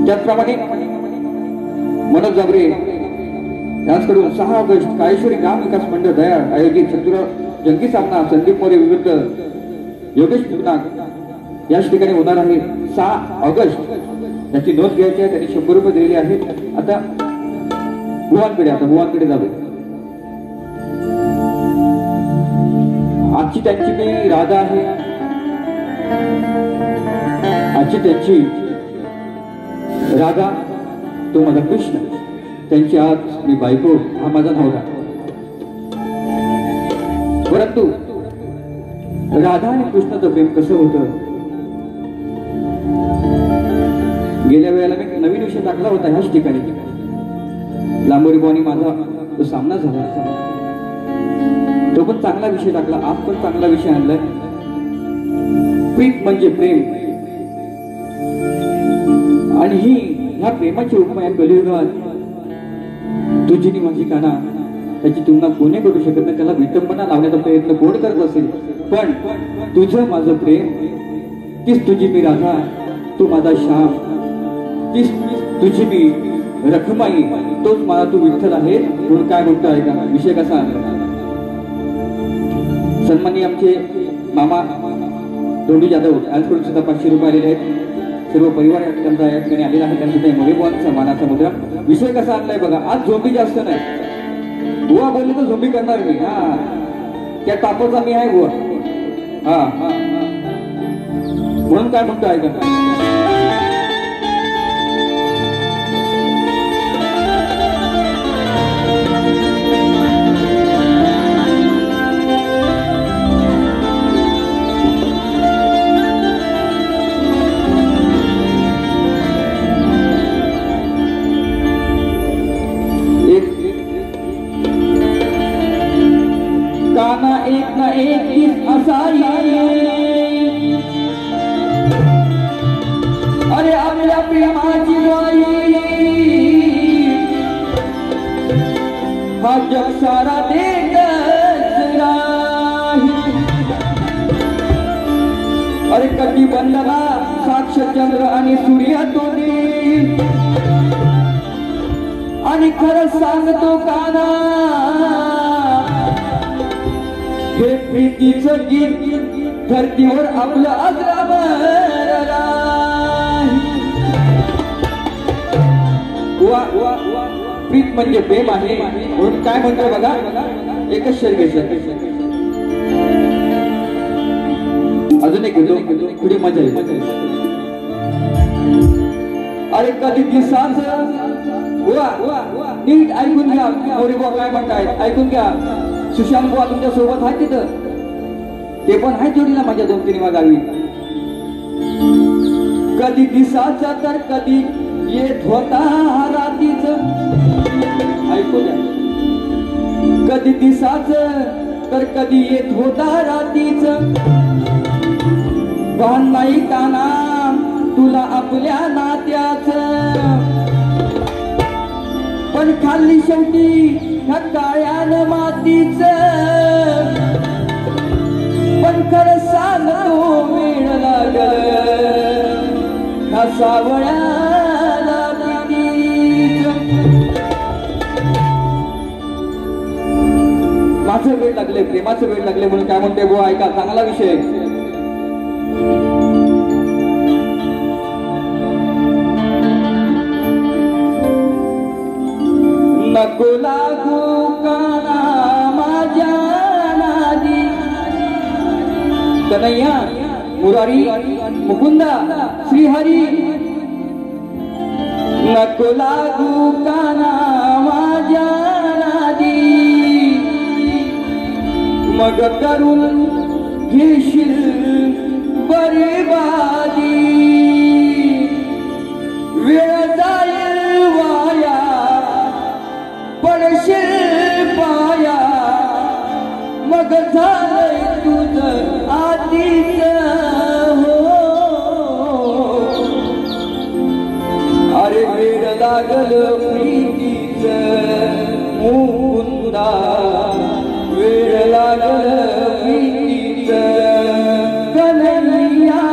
त्याचप्रमाणे मनोज जाबरे यांच्याकडून 6 ऑगस्ट काळेश्वरी ग्राम विकास मंडळ दयाळ आयोजित चतुर जंगी सामना संदीप मोरे विरुद्ध योगेश नाग याच ठिकाणी होणार आहे 6 ऑगस्ट. याची नोंद घ्यायची आहे. त्यांनी 100 रुपये दिलेले आहेत. आता बुवांकडे जावे. आजची त्यांची मी राधा आहे, आजची त्यांची राधा तो माझा कृष्ण, त्यांची आज मी बायको हा माझा नवरा. परंतु राधा आणि कृष्णाचं प्रेम कसं होतं, गेल्या वेळेला मी नवीन विषय टाकला होता ह्याच ठिकाणी. लांबोरीबानी माझा तो सामना झाला, तो पण चांगला विषय टाकला. आज पण चांगला विषय आणलाय. प्रीत म्हणजे प्रेम. आणि ही ह्या प्रेमाची उपमा या कलियुगात तुझी नी माझी काना, त्याची तुलना कोणी करू शकत नाही. त्याला विटंबना लावण्याचा प्रयत्न कोण करत असेल, पण तुझं माझं प्रेम, तीच तुझी मी राधा, तू माझा श्याम, तीच तुझी मी रखमाई, तोच मला तू विठ्ठल आहे. म्हणून काय म्हणतो आहे का विषय कसा आहे. सन्मानी आमचे मामा धोंडू जाधव यांच्याकडून सुद्धा 500 रुपये आलेले आहेत. सर्व परिवार त्यांचा या ठिकाणी आलेला आहे. त्यांचा मोरेबाबांचा मानाचा मुद्रा. विषय कसा आणलाय बघा. आज झोंबी जास्त नाही. बुवा बोलले तर झोंबी करणार मी. हा त्या टापाचा मी आहे बुवा. हा म्हणून काय म्हणतो ऐका. साई अरे आपल्या प्रेमाची वाई हा जग सारा देतच राही अरे कधी बंधना साक्ष चंद्र आणि सूर्य दोन्ही आणि खरं सांगतो काना हे प्रीतीचं गीत धरतीवर आपलं अग्रवर प्रीत म्हणजे प्रेम आहे म्हणून काय म्हणतोय बघा एकच शर घ्यायचं अजून एक घेतो पुढे मजा येईल अरे कधी दिसाच नीट ऐकून घ्या मोरे बुवा काय म्हणतायत ऐकून घ्या सुशांत बुवा तुमच्या सोबत आहे तिथं ते पण आहे जोडीला माझ्या 2-3 गावी कधी दिसाचा तर कधी येत होता रातीच ऐकू द्या कधी दिसाच तर कधी येत होता रातीच भान नाही काना तुला आपल्या नात्याच पण खाल्ली शेवटी ह्या काळ्यानं मातीच पण खरं सांगतो वेळ लागल ह्या सावळ्याला प्रीतीच माझं वेळ लागले प्रेमाचं वेळ लागले म्हणून काय म्हणते बुवा ऐका चांगला विषय नको लागू काना माझ्या नादी कन्हैया मुरारी मुकुंदा श्रीहरी नको लागू काना माझ्या नादी मग करून घेशील बरबादी वेळ जाईल वाया पडशील पाया मग झालंय तुझं आधीच हो अरे वेळ लागल प्रीतीच मुकुंदा वेळ लागल प्रीतीच कन्हैया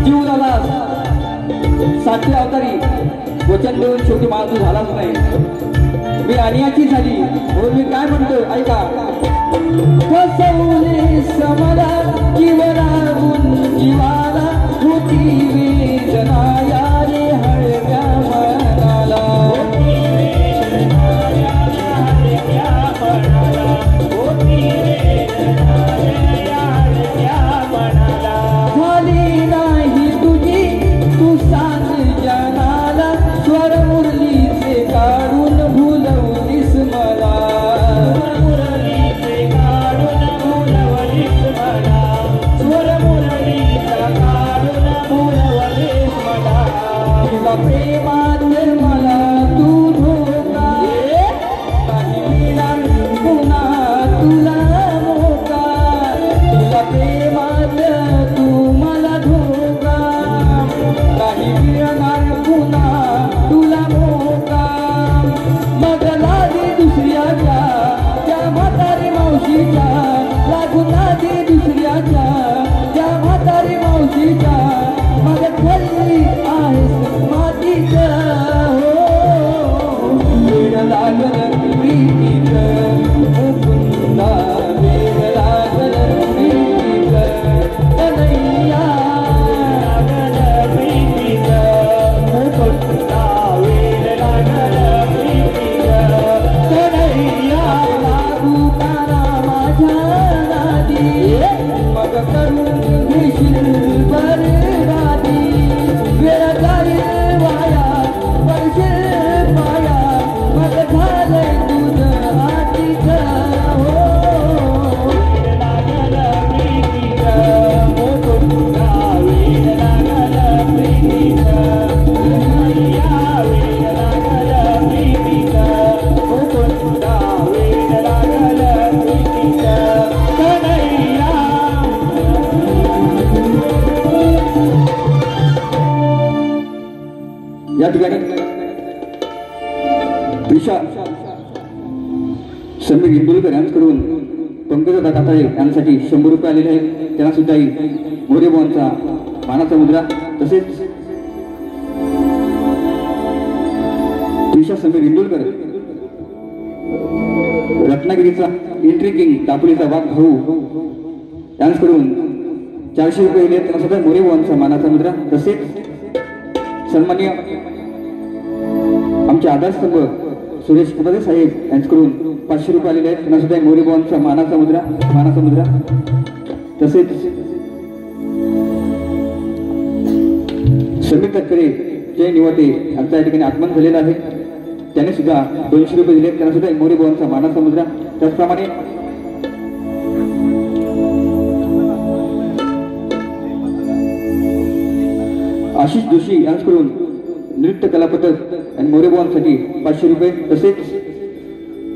जीव झाला आणि याची झाली म्हणून मी काय म्हणतो ऐका फसवले समला जीवनाहून जीवाला होती वेदना या रे हळव्या मनाला झाली नाही तुझी तू सांग जनाला स्वर मुरलीचे काढून भुलवलीस मला तुला प्रेमात मला तू धोका काही मिळणार पुन्हा तुला मोका तुला प्रेमात तू मला धोका काही मिळणार पुन्हा तुला मोका मग लागे दुसऱ्याच्या त्या म्हातारी मावशीच्या लागून लागे दुसऱ्याच्या त्या म्हातारी मावशीच्या मग खरी आहेस मातीचं हो वेळ लागलं प्रीतीचं पुन्हा वेळ लागलं प्रीतीचं कन्हैया लागलं प्रीतीचं पुन्हा वेळ लागलं प्रीतीचं कन्हैया लागू काना माझ्या नादी मग करून घेशील बरबादी वेळ जाईल वाया पडशील माया मग झालंय तुझं हातीचं हो वेळ लागलं प्रीतीचं पुन्हा वेळ लागलं प्रीतीचं कन्हैया वेळ लागलं प्रीतीचं पुन्हा वेळ लागलं प्रीतीचं कन्हैया या ठिकाणी त्रिशा समीर इंदुलकर यांच्याकडून पंकज दाताळे यांसाठी 100 रुपये आलेले आहेत त्यांना सुद्धा मोरे भावांचा मानाचा मुद्रा तसेच त्रिशा समीर इंदुलकर रत्नागिरीचा एंट्री किंग दापोलीचा वाघ भाऊ यांच्याकडून 400 रुपये दिले त्यांना सुद्धा मोरे भावांचा मानाचा मुद्रा तसेच सन्माननीय आमचे आधारस्तंभ सुरेश पदादे साहेब यांच्याकडून 500 रुपये आलेले आहेत त्यांना सुद्धा मोरे भावांचा मानाचा मुद्रा तसेच समीर तटकरे जय निवाटे यांचा या ठिकाणी आगमन झालेलं आहे त्याने सुद्धा 200 रुपये दिले त्यांना सुद्धा मोरे भावांचा मानाचा मुद्रा त्याचप्रमाणे आशिष जोशी यांच्याकडून नृत्य कला पथक आणि मोरे भावांसाठी 500 रुपये तसेच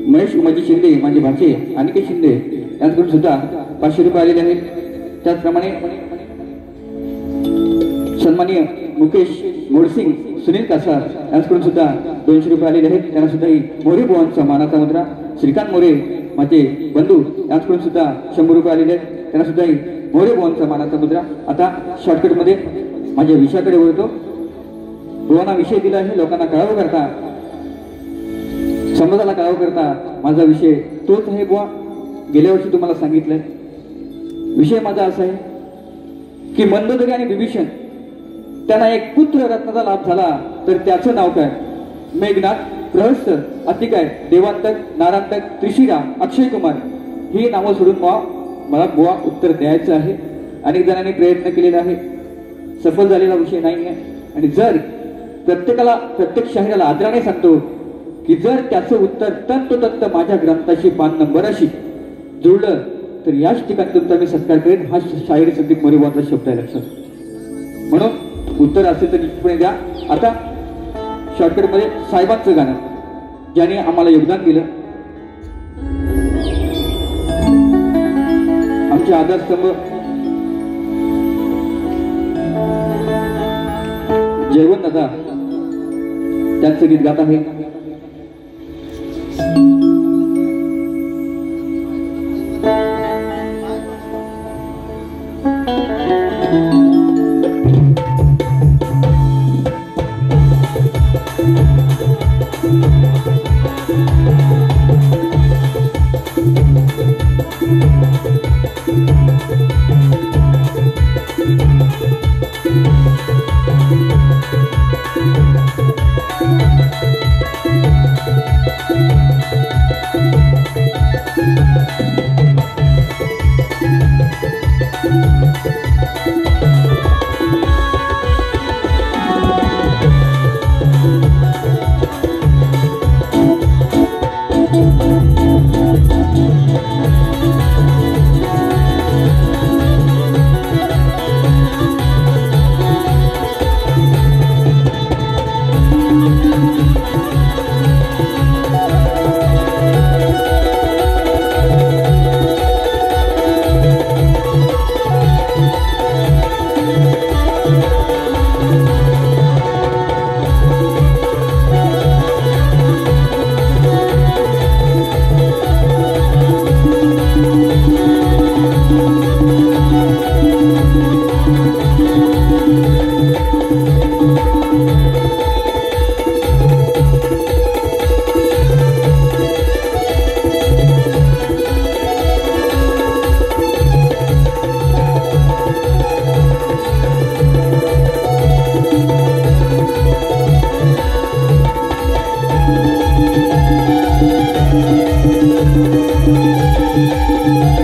महेश उमाजी शिंदे माझे भाचे अनिकेत शिंदे यांच्याकडून सुद्धा 500 रुपये आलेले आहेत त्याचप्रमाणे सन्माननीय मुकेश मोडसिंग सुनील कासार यांच्याकडून सुद्धा 200 रुपये आलेले आहेत त्यांना सुद्धा मोरे भावांचा मानाचा मुद्रा श्रीकांत मोरे माझे बंधू यांच्याकडून सुद्धा 100 रुपये आलेले आहेत त्यांना सुद्धा मोरे भावांचा मानाचा मुद्रा आता शॉर्टकटमध्ये माझ्या विषयाकडे वळतो बुवांना विषय दिला आहे लोकांना कळावं करता समाजाला कळावं करता माझा विषय तोच आहे बुवा गेल्या वर्षी तुम्हाला सांगितलंय विषय माझा असा आहे की मंदोदरी आणि विभीषण त्यांना एक पुत्र रत्नाचा लाभ झाला तर त्याचं नाव काय मेघनाथ प्रहस्त अतिकाय देवांतक नारांतक त्रिशिरा अक्षय कुमार ही नावं सोडून मला बुवा उत्तर द्यायचं आहे अनेक जणांनी प्रयत्न केलेला आहे सफल झालेला विषय नाही आहे आणि जर प्रत्येक शाहिराला आदराने सांगतो की जर त्याचं उत्तर तंतोतंत माझ्या ग्रंथाशी 5 नंबराशी जुळलं तर याच ठिकाणी तुमचा मी सत्कार करेन हा शाहीर संदीप मोरे भावांचा शब्द आहे लक्षात म्हणून उत्तर असेल तर निश्चितपणे द्या आता शॉर्टकटमध्ये साहेबांचं गाणं ज्याने आम्हाला योगदान दिलं आमचे आधारस्तंभ जयवंत दादा त्यांचं गीत गात आहे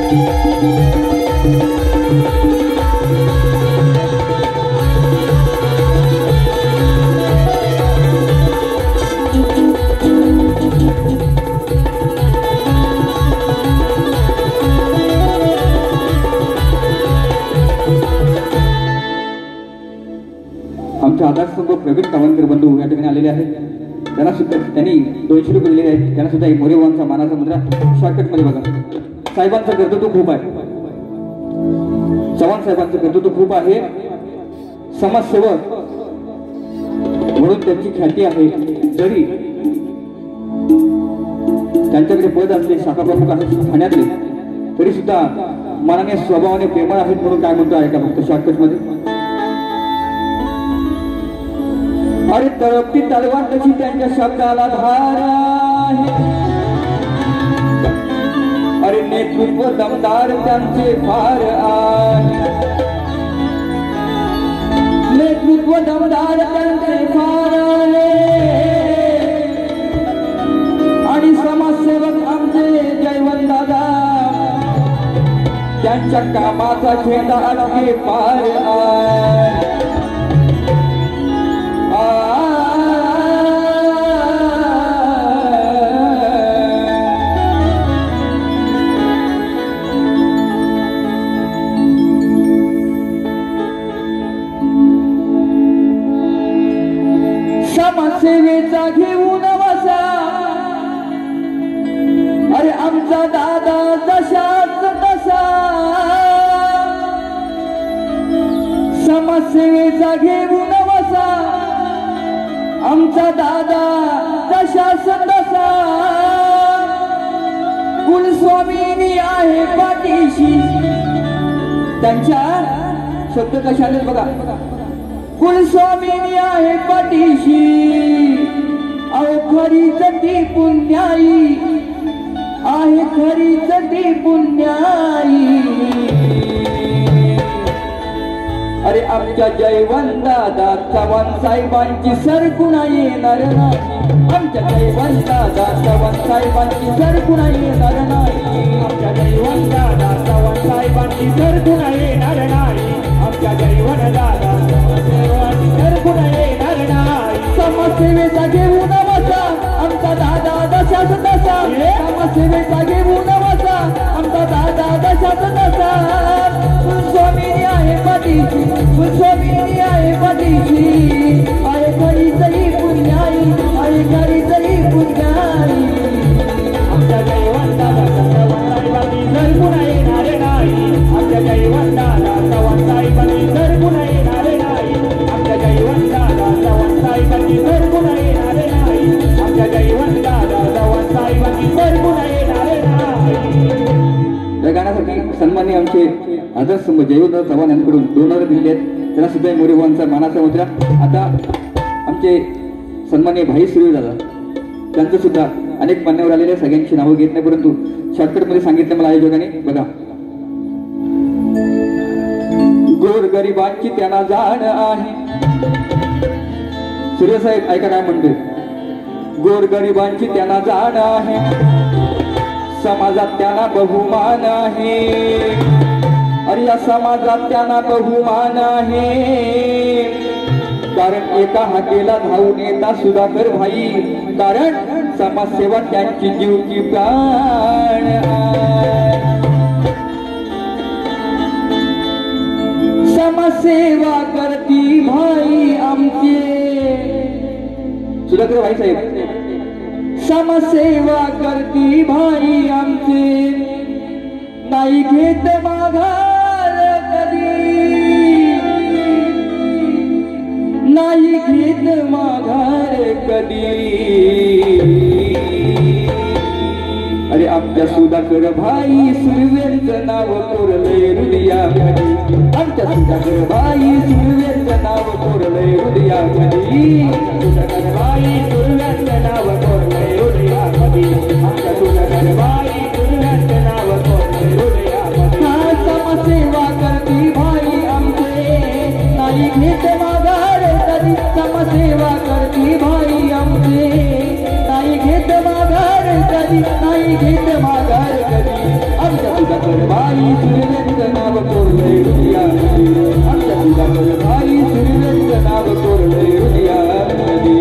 आमचे आधारस्तंभ प्रवीण कावनकर बंधू या ठिकाणी आलेले आहेत. त्यांना सुद्धा त्यांनी 200 रुपये दिलेले आहेत. त्यांना सुद्धा एक मोरेवांचा मानाचा मुद्रा शॉर्टकट मध्ये बघा. साहेबांचं कर्तृत्व खूप आहे. चव्हाण साहेबांचं कर्तृत्व खूप आहे. समाजसेवक म्हणून त्यांची ख्याती आहे. जरी त्यांच्याकडे पद असले, शाखा प्रमुख आहेत ठाण्यातले, तरी सुद्धा मनाने स्वभावाने प्रेमळ आहेत. म्हणून काय म्हणतो आहे का फक्त शॉर्टकट मध्ये. अरे तळपती तलवार तशी त्यांच्या शब्दाला धार आहे. अरे नेतृत्व दमदार त्यांचे फार आहे. नेतृत्व दमदार त्यांचे फार आहे. आणि समाजसेवक आमचे जयवंत दादा, त्यांच्या कामाचा झेंडा अडके पार आहे. समाजसेवेचा घेऊन वसा, अरे आमचा दादा जशाच तसा. समाजसेवेचा घेऊन वसा, आमचा दादा जशाच तसा. कुलस्वामीनी आहे पाठीशी, त्यांच्या शब्द कशा आले बघा. कुलस्वामीनी आहे पाठीशी, अहो खरीच ती पुण्याई आहे, खरीच ती पुण्याई. अरे आमच्या जयवंत दादा चव्हाण साहेबांची सरकुणा येणार नाही. आमच्या जयवंत दादा चव्हाण साहेबांची सरकुणा येणार नाही. आमच्या जयवंत दादा चव्हाण साहेबांची सरकुणा येणार नाही. आमच्या जयवंत दादा सरकुणा येणार नाही. समाजसेवेचा घेऊन वसा, आमचा दादा दशाच तसा. समाजसेवेचा घेऊन वसा, आमचा दादा दशाच तसा. कुलस्वामीनी आहे पाठीशी, कुलस्वामीनी आहे पाठीशी, आहे खरीच पुण्याई, आहे खरीच पुण्याई. आमच्या जयवंत दादा चव्हाण साहेबांची सरकुणा येणार नाही. आमच्या जयवंत दादा चव्हाण साहेबांची सरकुणा येणार नाही. आमच्या जयवंत दादा चव्हाण साहेबांची सरकुणा येणार नाही. आमच्या जयवंत दादा चव्हाण साहेबांची सरकुणा येणार नाही. या गाण्यासाठी सन्माननीय आमचे आदर्शस्तंभ जयवंत चव्हाण यांच्याकडून 2,000 दिलेले आहेत. त्यांना सुद्धा मोरेवांचा मानाचा मुद्रा. आता आमचे सन्माननीय भाई सुर्वे दादा, त्यांचं सुद्धा अनेक मान्यवर आलेले, सगळ्यांची नावं घेत नाही, परंतु शॉर्टकट मध्ये सांगितलं मला आयोजकाने बघा. गोरगरिबांची त्यांना जाण आहे. सूर्यसाहेब ऐका काय म्हणते. गोरगरिबांची त्यांना जाण आहे, समाजात त्यांना बहुमान आहे. अरे या समाजात त्यांना बहुमान आहे. कारण एका हाकेला धावून येता सुधाकर भाई, कारण समाजसेवा त्यांची जीव की प्राण आहे. समाजसेवा करती भाई आमचे, सुधाकर भाई साहेब, समाजसेवा करती भाई आमचे, नाही घेत माघार कधी, नाही घेत माघार कधी. अरे आमच्या सुधाकर भाई सुर्वेंचं नाव कोरलंय हृदयामध्ये. आमच्या सुधाकर भाई सुर्वेंचं नाव कोरलंय हृदयामध्ये. सुधाकर भाई सुर्वेंचं नाव कोरलंय हृदयामध्ये. आमच्या सुधाकर भाई सुर्वेंचं नाव कोरलंय हृदयामध्ये. हा समाजसेवा करती भाई आमचे, नाही घेत माघार कधी. समाजसेवा करती भाई आमचे, नाही घेत माघार कधी, नाही घेत माघार कधी. आमच्या सुधाकर बाई सुरेंद्र नाव कोरले हृदयामध्ये आमच्या सुधाकर बाई सुरेंद्र नाव कोरले हृदयामध्ये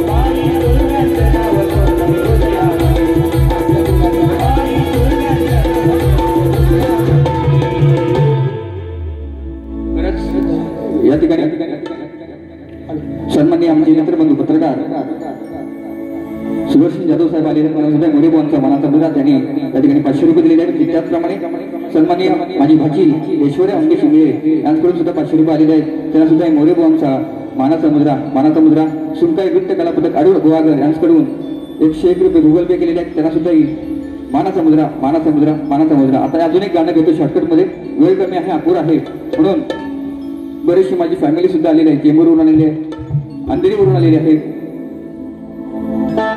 बाई सुरेंद्र नाव कोरले हृदयामध्ये बाई सुरेंद्र या ठिकाणी सन्माननीय आमचे मित्रबंधू पत्रकार सुदर्शन जाधव साहेब आलेले मला मोरे भाऊंचा मनाचा मुद्दा त्यांनी त्या ठिकाणी 500 रुपये दिलेले आहेत. त्याचप्रमाणे सन्माननीय माझी भाची ऐश्वर्या अंगे शिंगळे यांच्याकडून सुद्धा 500 रुपये आलेले आहेत. त्यांना सुद्धा मोरे भाऊंचा मानाचा मुद्रा सुनकाई नृत्य कला पदक अरुण गोवागर यांच्याकडून 101 रुपये गुगल पे केलेले आहेत. त्यांना सुद्धा मानाचा मुद्रा. आता अजून एक गाणं घेतो शॉर्टकटमध्ये, वेळ कमी आहे, अपुरा आहे, म्हणून बरेचशी माझी फॅमिली सुद्धा आलेली आहे. चेंबूरवरून आलेली आहे, अंधेरीवरून आलेली आहे,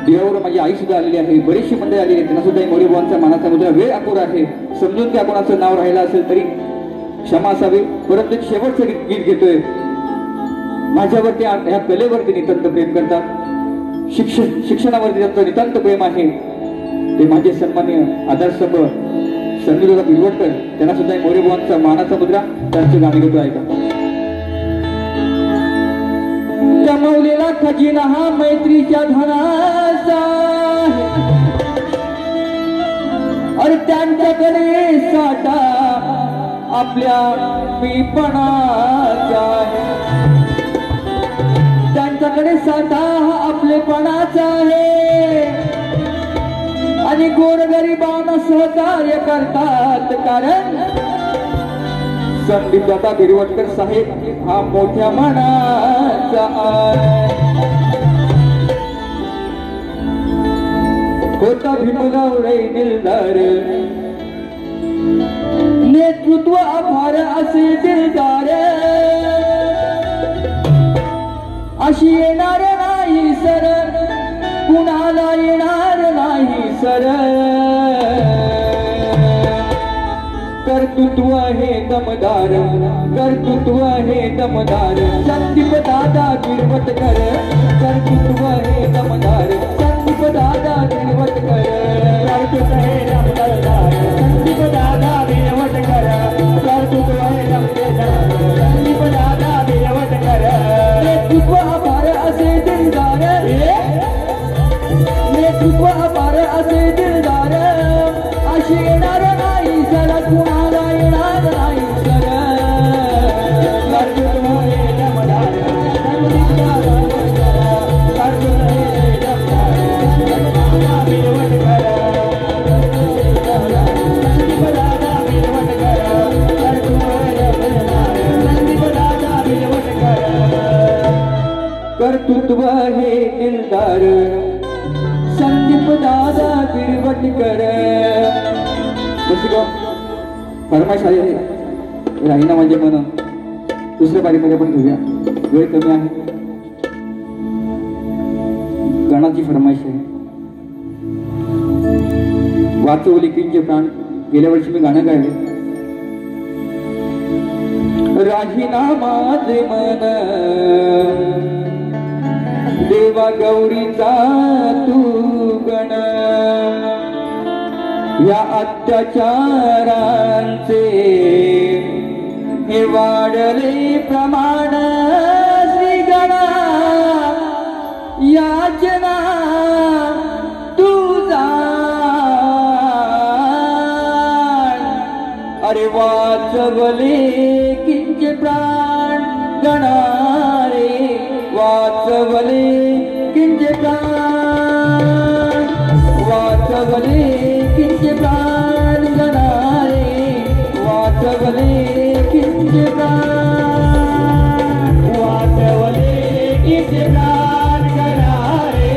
देवावरून माझी आई सुद्धा आलेली आहे, बरीचशी मंडळी आलेली आहे. त्यांना सुद्धा मोरे भाऊंचा मानाचा मुद्रा. वेळ अपुरा आहे, समजून त्या कोणाचं नाव राहिलं असेल तरी क्षमा असावी. परंतु एक शेवटचं गीत घेतोय. माझ्यावरती ह्या कलेवरती नितांत प्रेम करतात, शिक्षणावरती त्यांचं नितांत प्रेम आहे. ते माझे सन्माननीय आदर्शस्तंभ संजूदादा पिलवटकर, त्यांना सुद्धा मोरे भाऊंचा मानाचा मुद्रा. त्यांचं गाणं घेतो ऐका. कमवलेला खजिना हा मैत्रीच्या धनाचा आहे, अरे त्यांच्याकडे साठा आपल्या मीपणाचा आहे. त्यांच्याकडे साठा हा आपलेपणाचा आहे आणि गोरगरिबांना सहकार्य करतात. कारण संदीप दादा बिरवटकर साहेब हा मोठ्या मनाचा होता. भीमगावडे दिलदार, नेतृत्व अभार असे दिलदार, अशी येणार नाही सर, कुणाला येणार नाही सर. कर्तृत्व हे दमदार, संदीप दादा बिरवटकर. कर्तृत्व हे दमदार, संदीप दादा बिरवटकर. कर्तृत्व हे दमदार, संदीप दादा बिरवटकर. कर्तृत्व हे दमदार, संदीप दादा बिरवटकर. नेतृत्व अपार असे दिलदार, नेतृत्व अपार असे दिलदार, अशी येणार नाही सर, कुणाला येणार नाही सर. कर्तृत्व हे दमदार, संदीप दादा बिरवटकर. कर्तृत्व हे दमदार, संदीप दादा बिरवटकर. संदीप दादा बिरवटकर. कर्तृत्व हे दमदार, संदीप दादा बिरवटकर. कर्तृत्व हे दिलदार, संदीप दादा बिरवटकर. फरमाईश आली आहे, राहीना म्हणजे मन. दुसऱ्या बारीमध्ये आपण घेऊया, वेळ कमी आहे. गणाची फरमाईश आहे. वाचवली किंचे प्राण, गेल्या वर्षी मी गाणं गायले. राहीना माझे मन, देवा गौरीचा तू गण, या अत्याचारांचे हे वाढले प्रमाण. श्रीगणा याचना तुझा, अरे वाचवले किंचे प्राण गणा रे, वाचवले किंचे प्राण, वाचवले किंचे प्राण गणा रे, वाचवले किंचे प्राण, वाचवले किंचे प्राण गणा रे,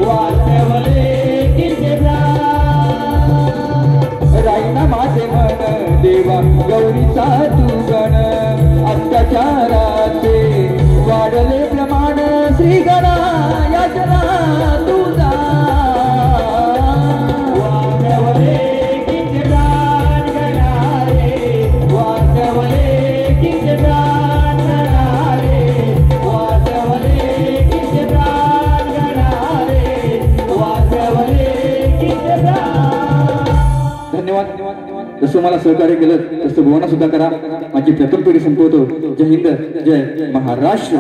वाचवले किंचे प्राण. राहीना माझे मन, देवा गौरीचा तू गण, अत्याचाराचे वाढले प्रमाण. श्रीगणा याचना तुझा, वाचवले किंचे प्राण गणा रे, वाचवले किंचे प्राण गणा रे, वाचवले किंचे प्राण गणा रे, वाचवले किंचे प्राण. धन्यवाद. जसं मला सहकार्य केलं तसं बुवांना सुद्धा करा. माझी प्रथम पिढी संपवतो. जय हिंद, जय महाराष्ट्र.